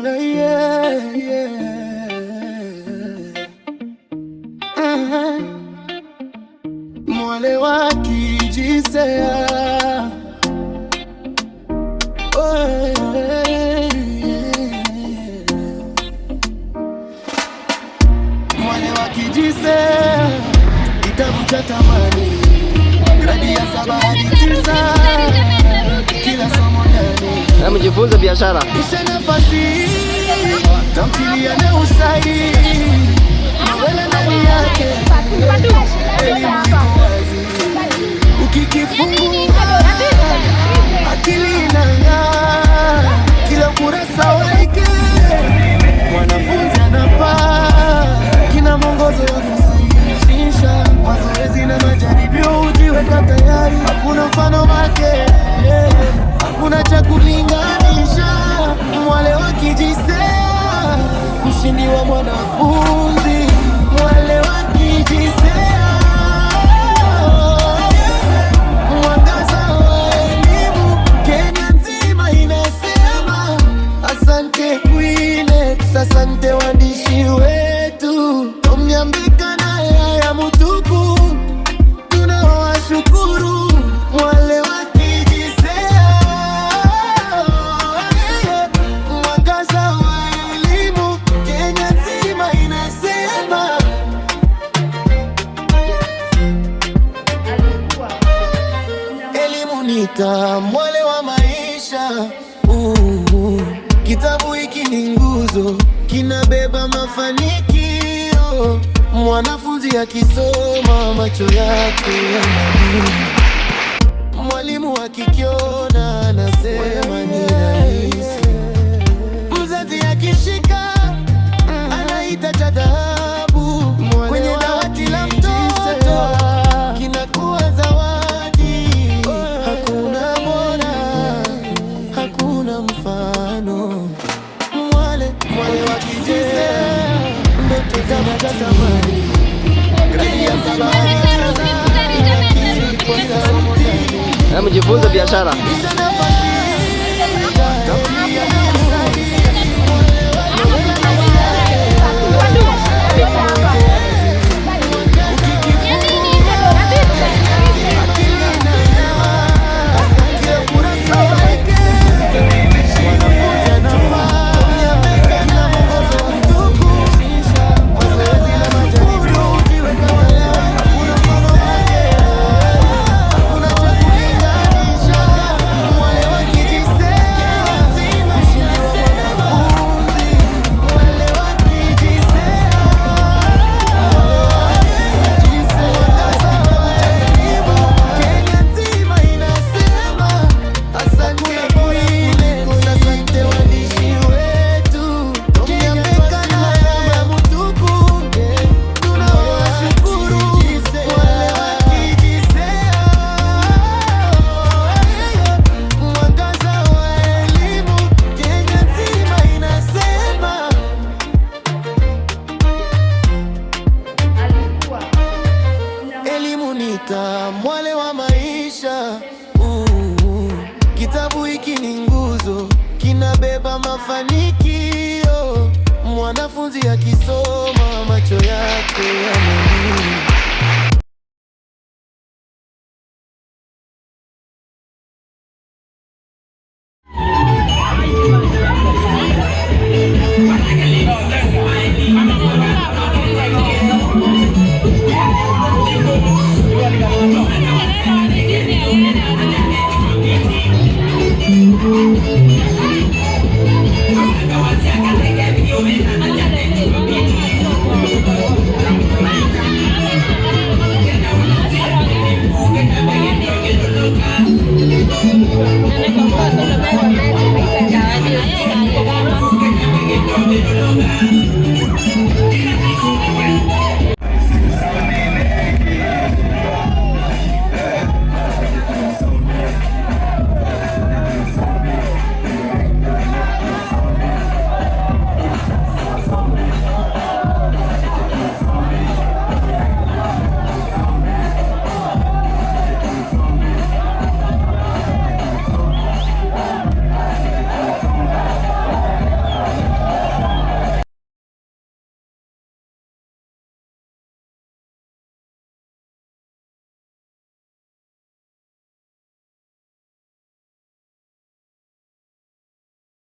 yeah, yeah. Mwale wa kijisea. Oh, yeah, yeah. Mwale wa kijisea. Kitabu cha tamani. Gradi ya 7 hadi 9. Kila somo ndani. Mjifunze biashara. Isha nafasi. Tamthilia na usahi. Mwele ndani yake. Elimu iko wazi. Ukikifungua akili inang'aa. Kila ukurasa wake mwanafunzi anapaa. Kina mwongozo wa kusahihisha. Mazoezi na majaribio ujiweka tayari. Hakuna mfano wake, hakuna cha kulinganisha. Mwale wa kijisea, mshindi wa mwanafunzi. Mwale wa kijisea, mwangaza wa elimu. Kenya nzima inasema asante Queenex, asante waandishi wetu Tomnyambika na Yaya Mutuku, tunawashukuru. Mwale wa kijisea, mwangaza wa elimu. Kenya nzima inasema elimu ni taa, mwale wa maisha. Kitabu hiki ni nguzo, kinabeba mafanikio. Mwanafunzi akisoma macho yake yanang'aa. Mwalimu akikiona anasema ni rahisi. Mzazi akishika anaita cha dhahabu. Kwenye dawati la mtoto kinakuwa zawadi. Hakuna bora, hakuna mfano. Mwale wa kijisea, ndoto za matatamani. Gradi ya 7 kwa sauti. Mjifunze biashara. Mwale wa maisha. Kitabu hiki ni nguzo, kinabeba mafanikio. Mwanafunzi akisoma macho yake yanang'aa.